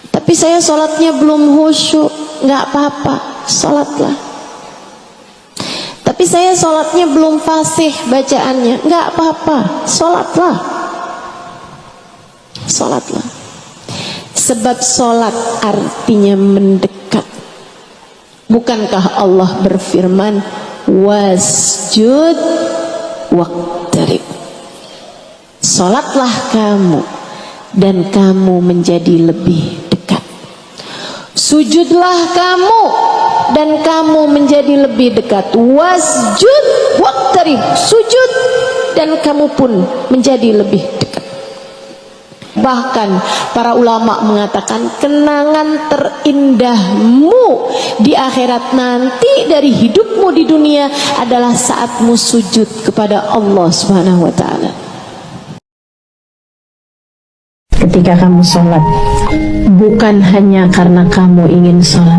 Tapi saya sholatnya belum khusyuk, nggak apa-apa, sholatlah. Tapi saya sholatnya belum fasih bacaannya, nggak apa-apa, sholatlah. Sholatlah. Sebab sholat artinya mendekat. Bukankah Allah berfirman, wasjud waqtarib. Sholatlah kamu dan kamu menjadi lebih dekat. Sujudlah kamu dan kamu menjadi lebih dekat. Wasjud waqtarib, sujud dan kamu pun menjadi lebih dekat. Bahkan para ulama mengatakan kenangan terindahmu di akhirat nanti dari hidupmu di dunia adalah saatmu sujud kepada Allah Subhanahu wa ta'ala. Ketika kamu sholat, bukan hanya karena kamu ingin sholat,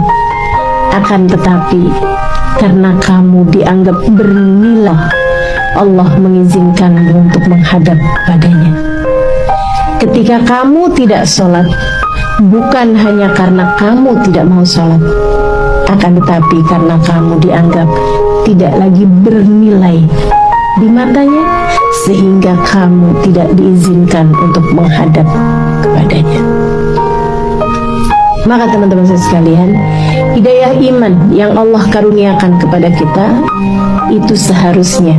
akan tetapi karena kamu dianggap bernilai, Allah mengizinkanmu untuk menghadap padanya. Ketika kamu tidak sholat, bukan hanya karena kamu tidak mau sholat, akan tetapi karena kamu dianggap tidak lagi bernilai di matanya, sehingga kamu tidak diizinkan untuk menghadap kepadanya. Maka teman-teman saya sekalian, hidayah iman yang Allah karuniakan kepada kita itu seharusnya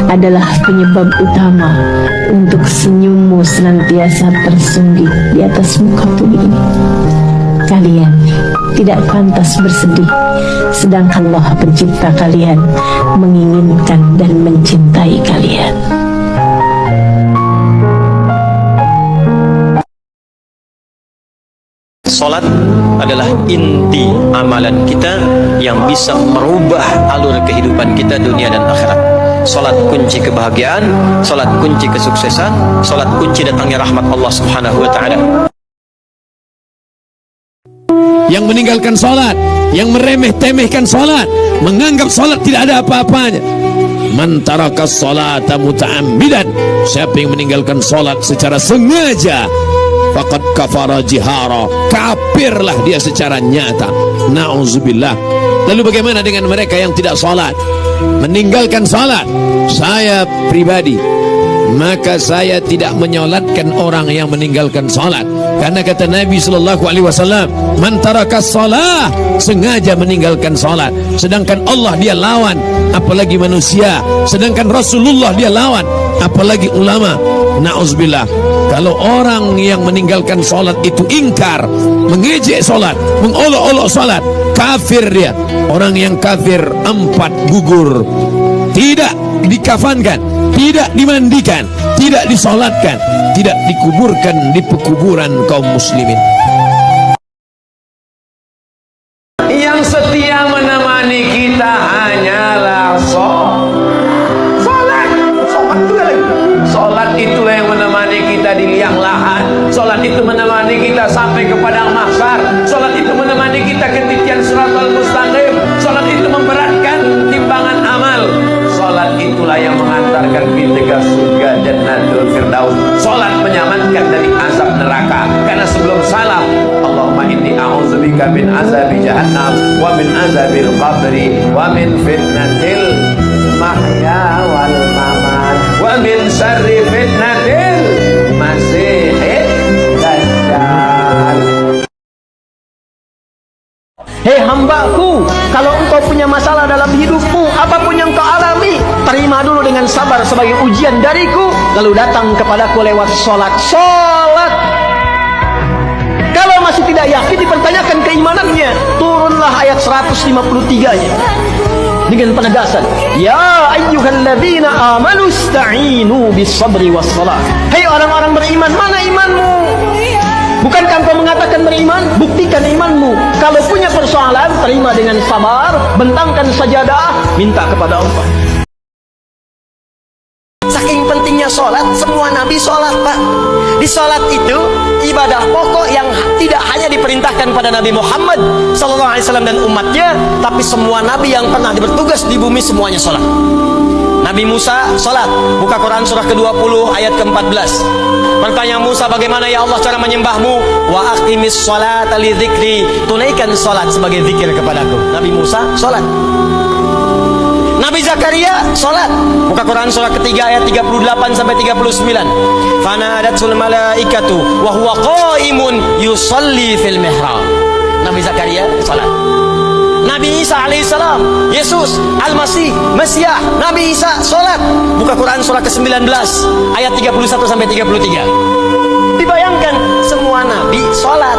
adalah penyebab utama untuk senyummu senantiasa tersungging di atas muka bumi ini. Kalian tidak pantas bersedih, sedangkan Allah pencipta kalian menginginkan dan mencintai kalian. Salat adalah inti amalan kita yang bisa merubah alur kehidupan kita dunia dan akhirat. Salat kunci kebahagiaan, salat kunci kesuksesan, salat kunci datangnya rahmat Allah Subhanahu wa ta'ala. Yang meninggalkan salat, yang meremeh-temehkan salat, menganggap salat tidak ada apa-apanya. Man taraka salata muta'ammidan, siapa yang meninggalkan salat secara sengaja, faqad kafara jihara, kafirlah dia secara nyata. Na'udzubillah. Lalu bagaimana dengan mereka yang tidak salat, meninggalkan salat? Saya pribadi, maka saya tidak menyolatkan orang yang meninggalkan salat, karena kata Nabi SAW, man tarakas salah, sengaja meninggalkan salat, sedangkan Allah dia lawan, apalagi manusia, sedangkan Rasulullah dia lawan, apalagi ulama. Na'udzubillah. Kalau orang yang meninggalkan salat itu ingkar, mengejek salat, mengolok-olok salat, kafir dia. Orang yang kafir 4 gugur, tidak dikafankan, tidak dimandikan, tidak disolatkan, tidak dikuburkan di pekuburan kaum muslimin. Yang setia menemani kita hanyalah sholat. Sholat juga lagi. Sholat itulah yang menemani kita di liang lahat. Sholat itu menemani kita sampai ke padang mahsyar. Sholat itu menemani kita ke titian siratal mustaqim. Sholat itu memberatkan timbangan amal. Sholat itulah yang mengantarkan kita ke surga Jannatul Firdaus. Sholat menyamankan dari azab neraka. Karena sebelum salam, Allahumma inni a'udzubika min azabi jahannam wa min azabil qabri wa min fitnatil mahya wal mamat wa min syarri fitnatil masihid dajjal. Hei hambaku, kalau engkau punya masalah dalam hidupmu, apapun yang kau alami, terima dulu dengan sabar sebagai ujian dariku, lalu datang kepadaku lewat sholat. Kalau masih tidak yakin, dipertanyakan keimanannya, turunlah ayat 153-nya dengan penegasan, ya ayyuhalladzina amanu ista'inu bis-sabri was-salah. Hei orang-orang beriman, mana imanmu? Bukankah engkau mengatakan beriman? Buktikan imanmu. Kalau punya persoalan, terima dengan sabar, bentangkan sajadah, minta kepada Allah. Saking pentingnya sholat, semua nabi sholat, Pak. Di sholat itu ibadah pokok yang tidak hanya diperintahkan pada Nabi Muhammad SAW dan umatnya, tapi semua nabi yang pernah bertugas di bumi semuanya sholat. Nabi Musa salat. Buka Quran surah ke-20 ayat ke-14. Bertanya Musa, bagaimana ya Allah cara menyembahmu? Wa aqimis sholata li dzikri. Tunaikan salat sebagai zikir kepadaku. Nabi Musa salat. Nabi Zakaria salat. Buka Quran surah ketiga ayat 38 sampai 39. Fanadatul malaikatu wa huwa qaimun yusalli fil mihrab. Nabi Zakaria salat. Nabi Isa alaihissalam, Yesus Al-Masih, Mesiah, Nabi Isa salat. Buka Quran surah ke-19 ayat 31 sampai 33. Dibayangkan semua nabi salat.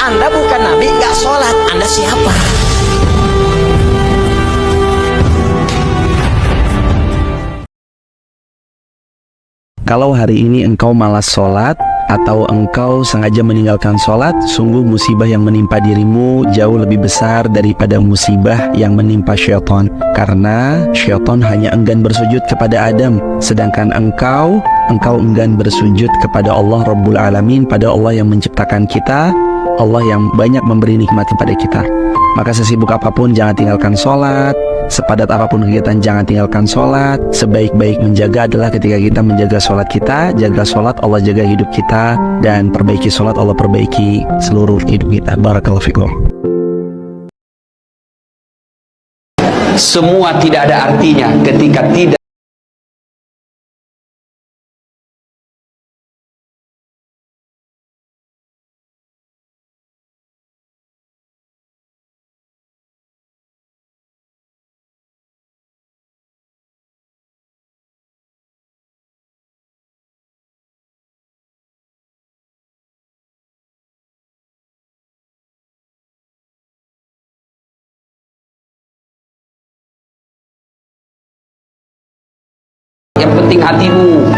Anda bukan nabi, enggak salat. Anda siapa? Kalau hari ini engkau malas sholat atau engkau sengaja meninggalkan sholat, sungguh musibah yang menimpa dirimu jauh lebih besar daripada musibah yang menimpa syaitan. Karena syaitan hanya enggan bersujud kepada Adam, sedangkan engkau enggan bersujud kepada Allah Rabbul Alamin, pada Allah yang menciptakan kita, Allah yang banyak memberi nikmat kepada kita. Maka sesibuk apapun jangan tinggalkan sholat, sepadat apapun kegiatan jangan tinggalkan sholat. Sebaik-baik menjaga adalah ketika kita menjaga sholat kita. Jaga sholat, Allah jaga hidup kita. Dan perbaiki sholat, Allah perbaiki seluruh hidup kita. Barakallahu fikum. Semua tidak ada artinya ketika tidak yang penting hatimu.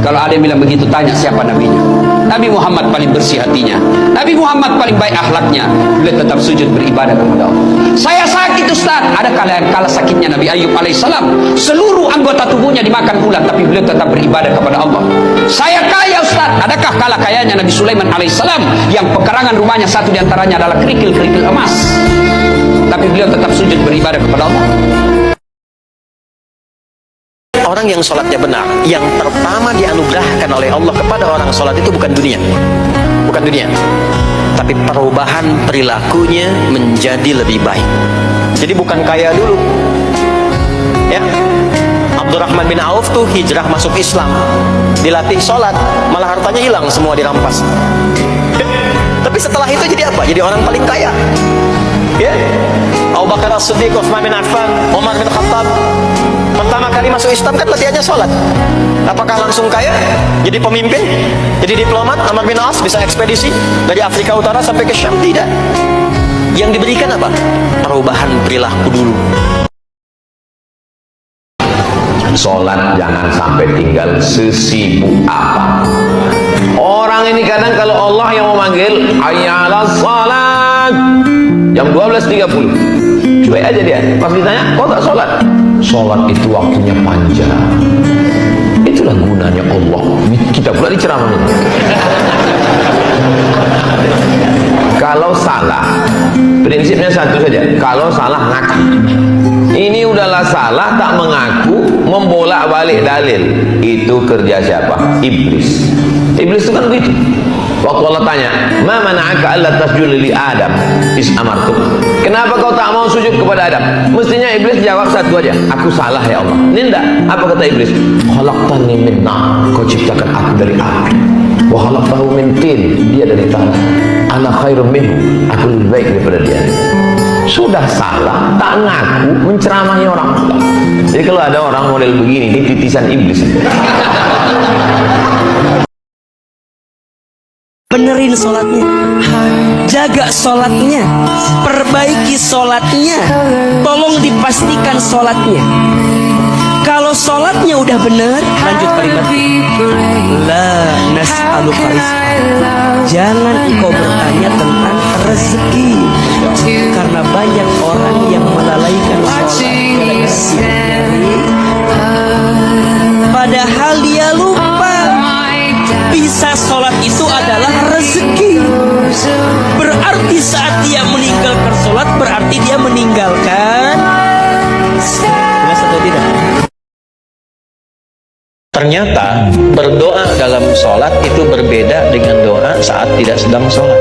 Kalau ada yang bilang begitu, tanya siapa nabinya. Nabi Muhammad paling bersih hatinya, Nabi Muhammad paling baik akhlaknya. Beliau tetap sujud beribadah kepada Allah. Saya sakit Ustaz, ada kala sakitnya Nabi Ayub alaihissalam, seluruh anggota tubuhnya dimakan ulat, tapi beliau tetap beribadah kepada Allah. Saya kaya Ustaz, adakah kala kayanya Nabi Sulaiman alaihissalam, yang pekarangan rumahnya satu diantaranya adalah kerikil-kerikil emas, tapi beliau tetap sujud beribadah kepada Allah. Orang yang sholatnya benar, yang pertama dianugerahkan oleh Allah kepada orang sholat itu bukan dunia, tapi perubahan perilakunya menjadi lebih baik. Jadi bukan kaya dulu, ya. Abdurrahman bin Auf tuh hijrah masuk Islam, dilatih sholat, malah hartanya hilang semua dirampas. Tapi setelah itu jadi apa? Jadi orang paling kaya, ya. Abu Bakar As-Siddiq, Utsman bin Affan, Umar bin Khattab, pertama kali masuk Islam kan latihannya sholat. Apakah langsung kaya? Jadi pemimpin? Jadi diplomat? Amr bin As bisa ekspedisi dari Afrika Utara sampai ke Syam? Tidak. Yang diberikan apa? Perubahan perilaku dulu. Sholat jangan sampai tinggal sesibuk apa. Orang ini kadang kalau Allah yang memanggil hayya 'alas shalat jam 12.30, cuek aja dia. Pas ditanya, kok tak sholat? Sholat itu waktunya panjang. Itulah gunanya Allah. Kita pula diceramahin. Kalau salah, prinsipnya satu saja. Kalau salah ngaku. Ini udahlah salah, tak mengaku, membolak-balik dalil. Itu kerja siapa? Iblis. Iblis itu kan begitu. Waktu Allah tanya, "Ma mana'aka alla tasjuda li Adam is amartu?" Kenapa kau tak mau sujud kepada Adam? Mestinya Iblis jawab satu aja, aku salah ya Allah. Ini enggak. Apa kata Iblis? Khalaqtani min nar, kau ciptakan aku dari api. Wa khalaqtahu min tin, dia dari tanah. Ana khairum minhu, aku lebih baik daripada dia. Sudah salah, tak ngaku, menceramahi orang pula. Jadi kalau ada orang model begini, ini titisan Iblis. Benerin sholatnya, jaga sholatnya, perbaiki sholatnya, tolong dipastikan sholatnya. Kalau sholatnya udah bener, lanjut kalimat la nas'aluka rizqan, jangan engkau bertanya tentang rezeki, karena banyak orang yang melalaikan sholat padahal dia lupa bisa sholat itu adalah rezeki. Berarti saat dia meninggalkan sholat, berarti dia meninggalkan Ternyata berdoa dalam sholat itu berbeda dengan doa saat tidak sedang sholat.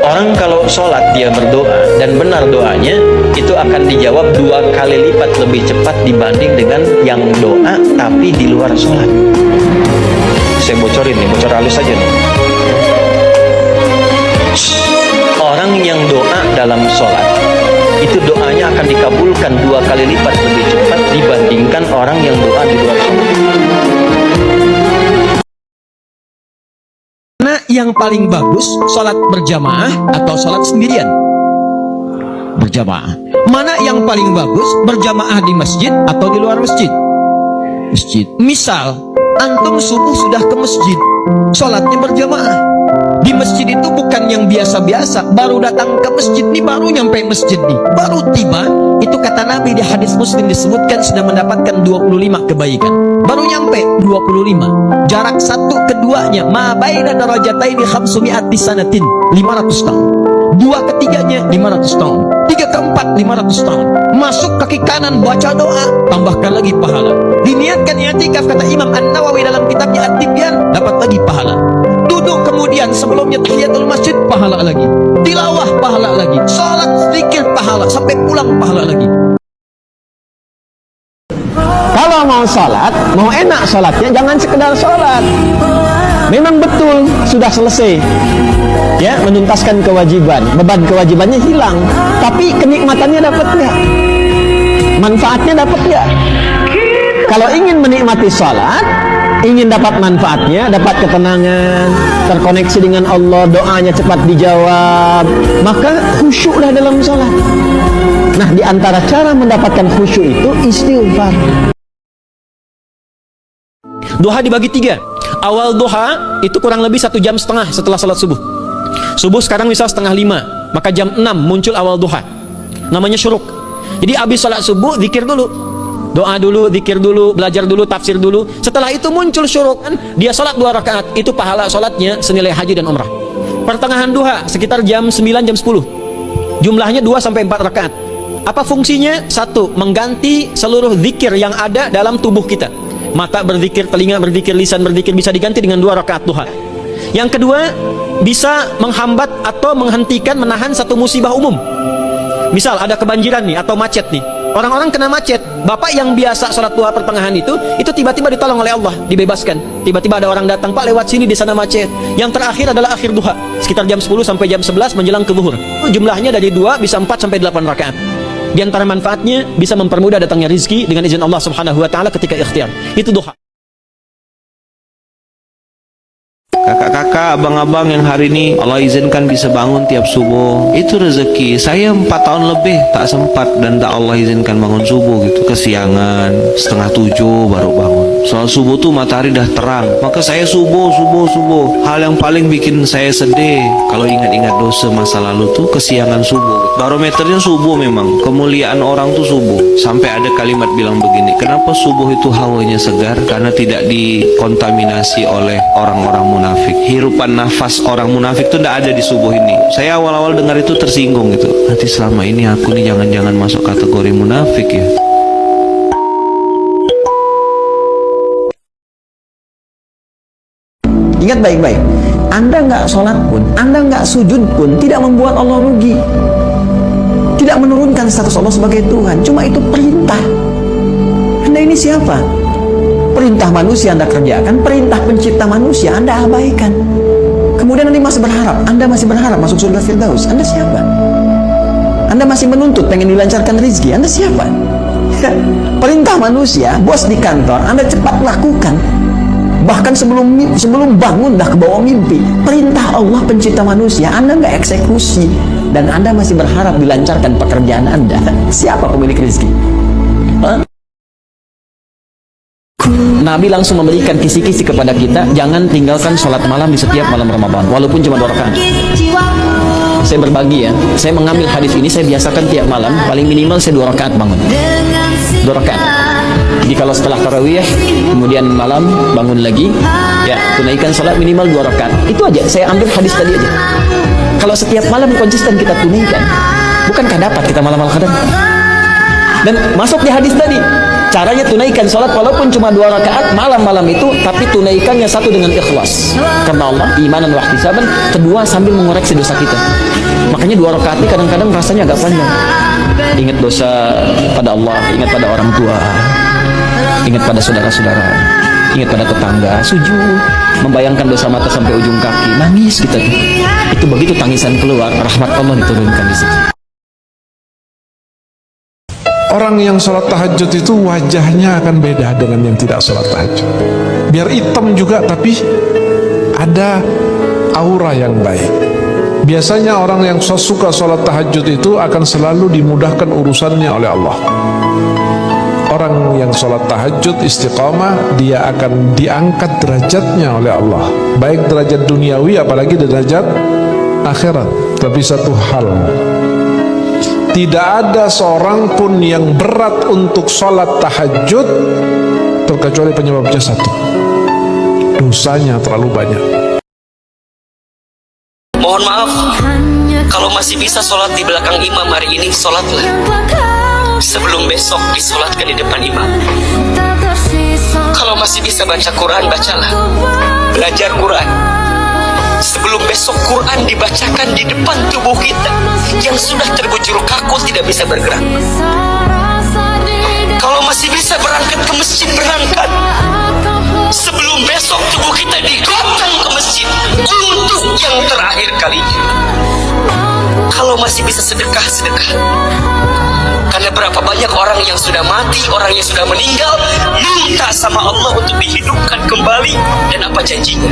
Orang kalau sholat dia berdoa dan benar doanya, itu akan dijawab 2 kali lipat lebih cepat dibanding dengan yang doa tapi di luar sholat. Saya bocorin nih, bocor halus aja nih. Orang yang doa dalam sholat itu doanya akan dikabulkan 2 kali lipat lebih cepat dibandingkan orang yang doa di luar sholat. Mana yang paling bagus, sholat berjamaah atau sholat sendirian? Berjamaah. Mana yang paling bagus, berjamaah di masjid atau di luar masjid? Masjid. Misal, antum subuh sudah ke masjid, sholatnya berjamaah. Di masjid itu bukan yang biasa-biasa, baru datang ke masjid nih, baru nyampe masjid nih, baru tiba. Itu kata Nabi di hadis Muslim disebutkan sudah mendapatkan 25 kebaikan. Baru nyampe 25. Jarak satu keduanya ma baina darajataini khamsumi'ati sanatin, 500 tahun. 2 ketiganya 500 tahun. 3 keempat 500 tahun. Masuk kaki kanan baca doa, tambahkan lagi pahala. Diniatkan i'tikaf kata Imam An-Nawawi dalam kitabnya At-Tibyan, dapat lagi pahala. Duduk kemudian sebelumnya tahiyatul masjid, pahala lagi. Tilawah, pahala lagi. Salat zikir, pahala. Sampai pulang, pahala lagi. Kalau mau sholat, mau enak sholatnya, jangan sekedar sholat. Memang betul sudah selesai, ya, menuntaskan kewajiban, beban kewajibannya hilang, tapi kenikmatannya dapat nggak? Manfaatnya dapat nggak? Kalau ingin menikmati sholat, ingin dapat manfaatnya, dapat ketenangan, terkoneksi dengan Allah, doanya cepat dijawab, maka khusyuklah dalam sholat. Nah, di antara cara mendapatkan khusyuk itu istighfar. Duha dibagi 3. Awal duha itu kurang lebih 1,5 jam setelah salat subuh. Subuh sekarang misal 4:30, maka jam 6 muncul awal duha. Namanya syuruk. Jadi habis salat subuh zikir dulu. Doa dulu, zikir dulu, belajar dulu, tafsir dulu. Setelah itu muncul syuruk, dia salat 2 rakaat, itu pahala salatnya senilai haji dan umrah. Pertengahan duha sekitar jam 9 jam 10. Jumlahnya 2 sampai 4 rakaat. Apa fungsinya? 1, mengganti seluruh zikir yang ada dalam tubuh kita. Mata berzikir, telinga berzikir, lisan berzikir, bisa diganti dengan 2 rakaat duha. Yang kedua, bisa menghambat atau menghentikan, menahan satu musibah umum. Misal ada kebanjiran nih atau macet nih. Orang-orang kena macet. Bapak yang biasa sholat duha pertengahan itu tiba-tiba ditolong oleh Allah, dibebaskan. Tiba-tiba ada orang datang, Pak lewat sini di sana macet. Yang terakhir adalah akhir duha, sekitar jam 10 sampai jam 11 menjelang ke zuhur. Jumlahnya dari 2 bisa 4 sampai 8 rakaat. Di antara manfaatnya bisa mempermudah datangnya rizki dengan izin Allah Subhanahu wa taala ketika ikhtiar. Itu duha. Kakak-kakak, abang-abang yang hari ini Allah izinkan bisa bangun tiap subuh, itu rezeki. Saya 4 tahun lebih tak sempat dan tak Allah izinkan bangun subuh gitu. Kesiangan, 6:30 baru bangun. Soal subuh tuh matahari dah terang. Maka saya subuh. Hal yang paling bikin saya sedih kalau ingat-ingat dosa masa lalu tuh kesiangan subuh. Barometernya subuh memang. Kemuliaan orang tuh subuh. Sampai ada kalimat bilang begini, kenapa subuh itu hawanya segar? Karena tidak dikontaminasi oleh orang-orang munafik. Hirupan nafas orang munafik itu tidak ada di subuh ini. Saya awal-awal dengar itu tersinggung gitu. Nanti selama ini aku nih jangan-jangan masuk kategori munafik ya. Ingat baik-baik, Anda nggak sholat pun, Anda nggak sujud pun, tidak membuat Allah rugi. Tidak menurunkan status Allah sebagai Tuhan. Cuma itu perintah. Anda ini siapa? Perintah manusia Anda kerjakan, perintah pencipta manusia Anda abaikan. Kemudian Anda masih berharap masuk surga Firdaus. Anda siapa? Anda masih menuntut pengen dilancarkan rezeki. Anda siapa? Perintah manusia, bos di kantor, Anda cepat lakukan. Bahkan sebelum bangun dah ke bawah mimpi. Perintah Allah pencipta manusia, Anda nggak eksekusi. Dan Anda masih berharap dilancarkan pekerjaan Anda. Siapa pemilik rezeki? Nabi langsung memberikan kisi-kisi kepada kita, jangan tinggalkan sholat malam di setiap malam Ramadan, walaupun cuma 2 rakaat. Saya berbagi ya, saya mengambil hadis ini, saya biasakan tiap malam, paling minimal saya 2 rakaat bangun. 2 rakaat. Jadi kalau setelah tarawih, kemudian malam bangun lagi, ya tunaikan sholat minimal 2 rakaat. Itu aja, saya ambil hadis tadi aja. Kalau setiap malam konsisten kita tunaikan, bukankah dapat kita malam al-qadar? Dan masuk di hadis tadi, Caranya tunaikan sholat walaupun cuma 2 rakaat malam-malam itu, tapi tunaikannya satu dengan ikhlas karena Allah, imanan wa ihtisaban. Kedua sambil mengoreksi dosa kita. Makanya 2 rakaat ini kadang-kadang rasanya agak panjang. Ingat dosa pada Allah, ingat pada orang tua, ingat pada saudara-saudara, ingat pada tetangga, sujud, membayangkan dosa mata sampai ujung kaki, nangis kita tuh. Itu begitu tangisan keluar, rahmat Allah diturunkan di situ. Orang yang sholat tahajud itu wajahnya akan beda dengan yang tidak sholat tahajud. Biar hitam juga tapi ada aura yang baik. Biasanya orang yang suka sholat tahajud itu akan selalu dimudahkan urusannya oleh Allah. Orang yang sholat tahajud istiqamah, dia akan diangkat derajatnya oleh Allah, baik derajat duniawi apalagi derajat akhirat. Tapi satu hal, tidak ada seorang pun yang berat untuk sholat tahajud terkecuali penyebabnya satu, dosanya terlalu banyak. Mohon maaf, kalau masih bisa sholat di belakang imam hari ini, sholatlah. Sebelum besok disolatkan di depan imam. Kalau masih bisa baca Quran, bacalah. Belajar Quran. Sebelum besok Quran dibacakan di depan tubuh kita yang sudah terbujur kaku tidak bisa bergerak. Kalau masih bisa berangkat ke masjid, berangkat. Sebelum besok tubuh kita digotong ke masjid untuk yang terakhir kalinya. Kalau masih bisa sedekah, sedekah. Karena berapa banyak orang yang sudah mati, orang yang sudah meninggal, minta sama Allah untuk dihidupkan kembali. Dan apa janjinya?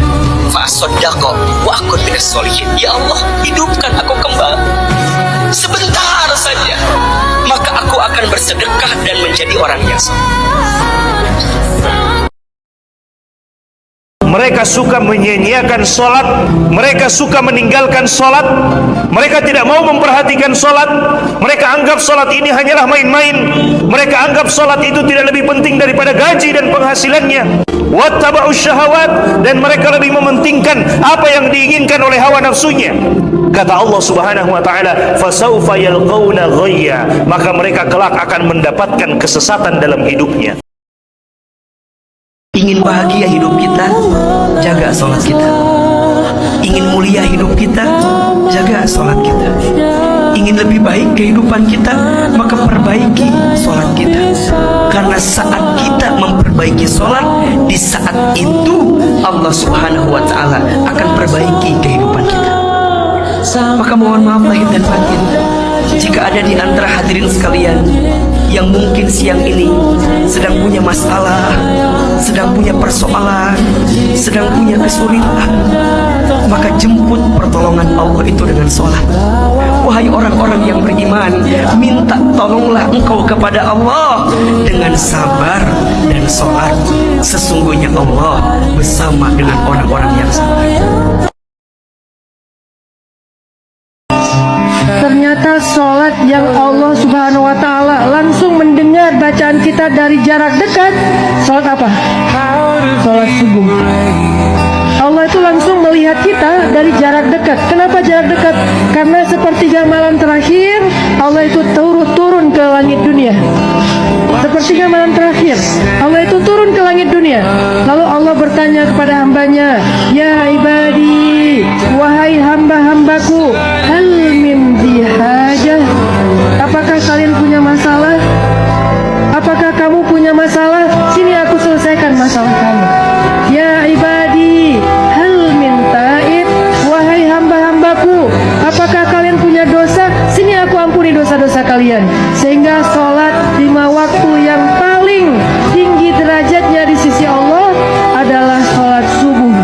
Fa'asoddaqo wa akun minas sholihin. Ya Allah, hidupkan aku kembali sebentar saja, maka aku akan bersedekah dan menjadi orang yang soleh. Mereka suka menyia-nyiakan sholat, mereka suka meninggalkan sholat, mereka tidak mau memperhatikan sholat, mereka anggap sholat ini hanyalah main-main, mereka anggap sholat itu tidak lebih penting daripada gaji dan penghasilannya. Wattaba'u syahawat, dan mereka lebih mementingkan apa yang diinginkan oleh hawa nafsunya. Kata Allah Subhanahu wa taala, fasaufa yalqauna ghayya, maka mereka kelak akan mendapatkan kesesatan dalam hidupnya. Ingin bahagia hidup kita, jaga sholat kita. Ingin mulia hidup kita, jaga sholat kita. Ingin lebih baik kehidupan kita, maka perbaiki sholat kita. Karena saat kita memperbaiki sholat, di saat itu Allah Subhanahu wa ta'ala akan perbaiki kehidupan kita. Maka mohon maaf lahir dan batin jika ada di antara hadirin sekalian yang mungkin siang ini sedang punya masalah, sedang punya persoalan, sedang punya kesulitan, maka jemput pertolongan Allah itu dengan sholat. Wahai orang-orang yang beriman, minta tolonglah engkau kepada Allah dengan sabar dan sholat. Sesungguhnya Allah bersama dengan orang-orang yang sabar. Ternyata sholat yang Allah Subhanahu wa ta'ala langsung mendengar bacaan kita dari jarak dekat. Sholat apa? Sholat subuh. Allah itu langsung melihat kita dari jarak dekat. Kenapa jarak dekat? Karena sepertiga malam terakhir Allah itu turun ke langit dunia. Sepertiga malam terakhir Allah itu turun ke langit dunia. Lalu Allah bertanya kepada hambanya, ya ibadi, wahai hamba-hambaku, hal min dihajah, apakah kalian punya masalah? Apakah kamu punya masalah? Sini aku selesaikan masalah kamu. Ya ibadi, hal min taib, wahai hamba-hambaku, apakah kalian punya dosa? Sini aku ampuni dosa-dosa kalian. Sehingga sholat 5 waktu yang paling tinggi derajatnya di sisi Allah adalah sholat subuh.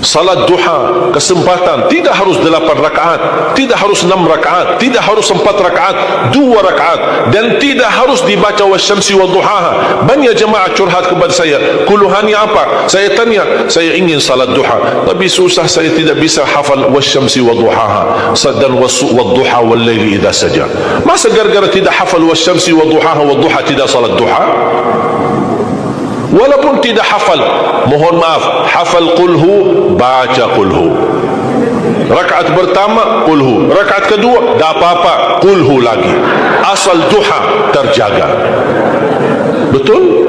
Salat duha, kesempatan, tidak harus 8 rakaat, tidak harus 6 rakaat, tidak harus 4 rakaat, 2 rakaat, dan tidak harus dibaca wasyamsi wa duhaha. Banyak jemaah curhat kepada saya, keluhannya apa? Saya tanya, saya ingin salat duha, tapi susah, saya tidak bisa hafal wasyamsi wa duhaha dan wadduha wal laili idza saja. Masa gara-gara tidak hafal wasyamsi wa duhaha wa duha tidak salat duha? Walaupun tidak hafal, mohon maaf, hafal qulhu, baca qulhu. Rakaat pertama kulhu, rakaat kedua tak apa-apa kulhu lagi. Asal duha terjaga. Betul?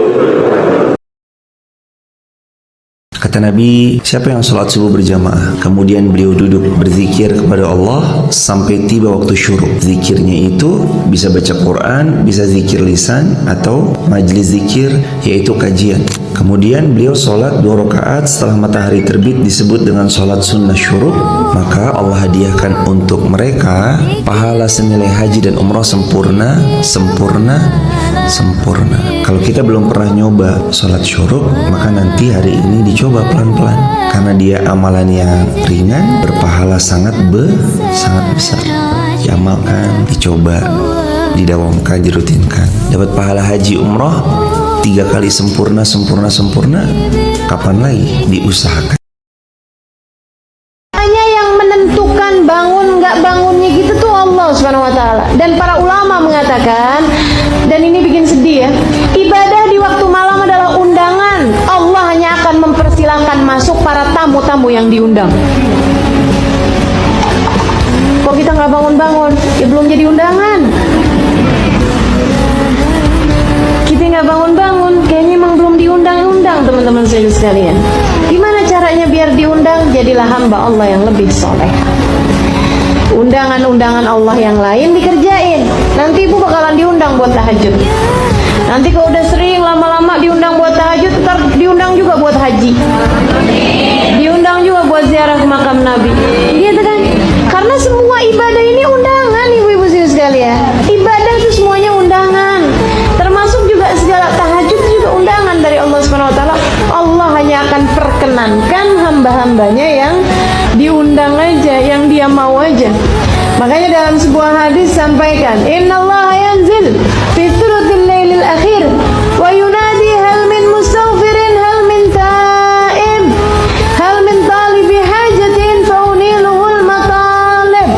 Kata Nabi, siapa yang sholat subuh berjamaah, kemudian beliau duduk berzikir kepada Allah sampai tiba waktu syuruk. Zikirnya itu bisa baca Quran, bisa zikir lisan, atau majlis zikir, yaitu kajian. Kemudian beliau sholat 2 rakaat setelah matahari terbit, disebut dengan sholat sunnah syuruk. Maka Allah hadiahkan untuk mereka pahala senilai haji dan umrah sempurna. Kalau kita belum pernah nyoba sholat syuruk, maka nanti hari ini dicoba pelan-pelan, karena dia amalan yang ringan, berpahala sangat besar. Diamalkan, dicoba, didawamkan, dirutinkan, dapat pahala haji umrah 3 kali sempurna. Kapan lagi? Diusahakan. Hanya yang menentukan bangun nggak bangunnya gitu tuh Allah Subhanahu wa taala. Dan para ulama mengatakan, dan ini bikin sedih ya, ibadah di waktu malam adalah undangan. Allah hanya akan mempersilahkan masuk para tamu-tamu yang diundang. Kok kita nggak bangun-bangun? Ya belum jadi undangan. Kita nggak bangun-bangun, kayaknya emang belum diundang-undang, teman-teman sekalian. Gimana caranya biar diundang? Jadilah hamba Allah yang lebih soleh. Undangan-undangan Allah yang lain dikerjain. Nanti ibu bakalan diundang buat tahajud. Nanti kalau udah sering lama-lama diundang buat tahajud, ntar diundang juga buat haji, diundang juga buat ziarah ke makam Nabi, gitu kan? Karena semua ibadah ini undangan, ibu-ibu sekalian. Ibadah itu semuanya undangan, termasuk juga segala tahajud juga undangan dari Allah Subhanahu wa taala. Allah hanya akan perkenankan hamba-hambanya yang diundang aja, yang dia mau aja. Makanya dalam sebuah hadis sampaikan, innallaha yanzil fi thuluthil lailil akhir wa yunadi hal min mustaghfirin hal min ta'im hal min talibi hajatin fauniluhul matalib.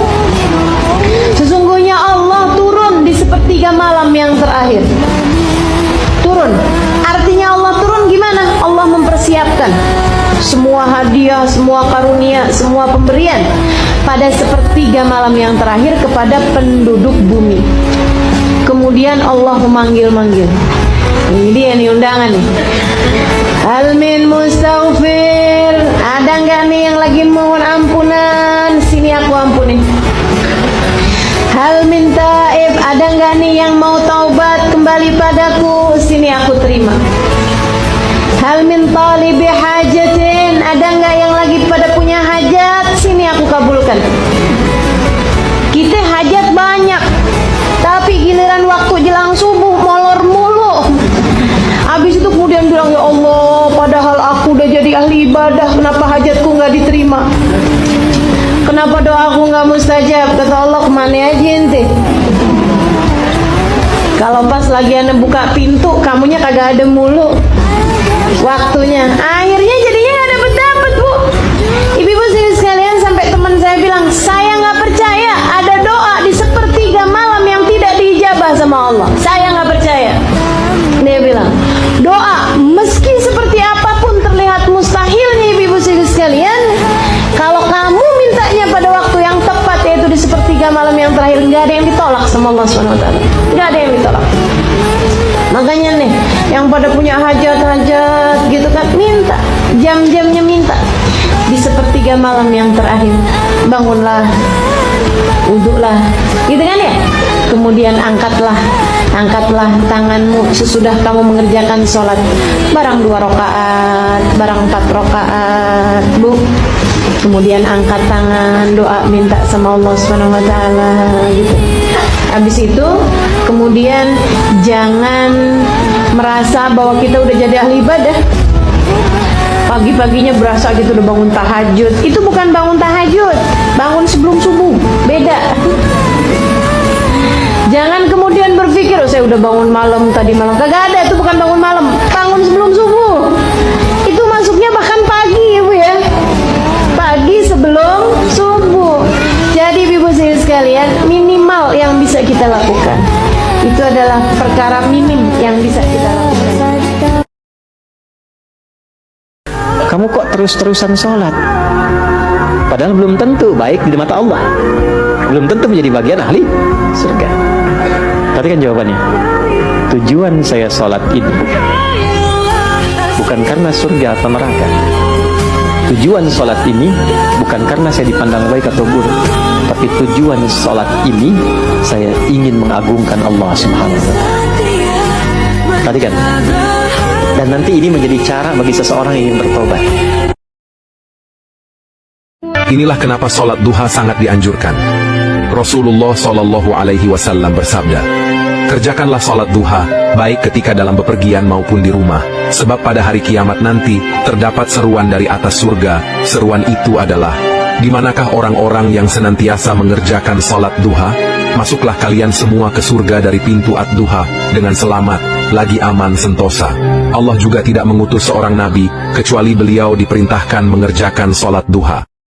Sesungguhnya Allah turun di sepertiga malam yang terakhir. Turun, artinya Allah turun gimana? Allah mempersiapkan semua hadiah, semua karunia, semua pemberian pada sepertiga malam yang terakhir kepada penduduk bumi. Kemudian Allah memanggil-manggil. Ini dia nih undangan nih. Hal min mustaghfir, ada nggak nih yang lagi mohon ampunan? Sini aku ampuni. Hal min taib, ada nggak nih yang mau taubat kembali padaku? Sini aku terima. Hal min talibi hajatin, ada nggak yang lagi pada punya hajat? Sini aku kabulkan. Kita hajat banyak, tapi giliran waktu jelang subuh molor mulu. Habis itu kemudian bilang, ya Allah, padahal aku udah jadi ahli ibadah, kenapa hajatku nggak diterima? Kenapa doaku nggak mustajab? Kata Allah, kemana aja ente? Kalau pas lagi anda buka pintu, kamunya kagak ada mulu waktunya. Akhirnya jadinya nggak dapet bu. Ibu-ibu sini sekalian, sampai teman saya bilang, saya nggak percaya ada doa di sepertiga malam yang tidak diijabah sama Allah. Saya nggak percaya. Dia bilang, doa meski seperti apapun terlihat mustahilnya, ibu-ibu sini sekalian, kalau kamu mintanya pada waktu yang tepat, yaitu di sepertiga malam yang terakhir, nggak ada yang ditolak sama Allah SWT. Nggak ada yang ditolak. Makanya nih, yang pada punya hajat-hajat gitu kan, minta, jam-jamnya minta. Di sepertiga malam yang terakhir, bangunlah, wudhulah, gitu kan ya. Kemudian angkatlah tanganmu sesudah kamu mengerjakan sholat, barang 2 rakaat, barang 4 rakaat, bu. Kemudian angkat tangan, doa, minta sama Allah Subhanahu wa taala, gitu. Habis itu kemudian jangan merasa bahwa kita udah jadi ahli ibadah. Pagi-paginya berasa gitu udah bangun tahajud. Itu bukan bangun tahajud, bangun sebelum subuh, beda. Jangan kemudian berpikir, oh saya udah bangun malam tadi malam. Kagak ada, itu bukan bangun malam, bangun sebelum subuh. Itu masuknya bahkan pagi, ibu ya, pagi sebelum subuh. Jadi ibu sekalian, minimal yang bisa kita lakukan itu adalah perkara minim yang bisa kita lakukan. Kamu kok terus-terusan sholat? Padahal belum tentu baik di mata Allah, belum tentu menjadi bagian ahli surga. Perhatikan jawabannya. Tujuan saya sholat ini bukan karena surga atau neraka. Tujuan sholat ini bukan karena saya dipandang baik atau buruk, tapi tujuan sholat ini saya ingin mengagungkan Allah Subhanahu wa Ta'ala. Perhatikan. Dan nanti ini menjadi cara bagi seseorang yang ingin bertobat. Inilah kenapa sholat duha sangat dianjurkan. Rasulullah Shallallahu Alaihi Wasallam bersabda, kerjakanlah sholat duha, baik ketika dalam bepergian maupun di rumah, sebab pada hari kiamat nanti, terdapat seruan dari atas surga. Seruan itu adalah, di manakah orang-orang yang senantiasa mengerjakan sholat duha? Masuklah kalian semua ke surga dari pintu ad-duha, dengan selamat, lagi aman sentosa. Allah juga tidak mengutus seorang nabi, kecuali beliau diperintahkan mengerjakan sholat duha.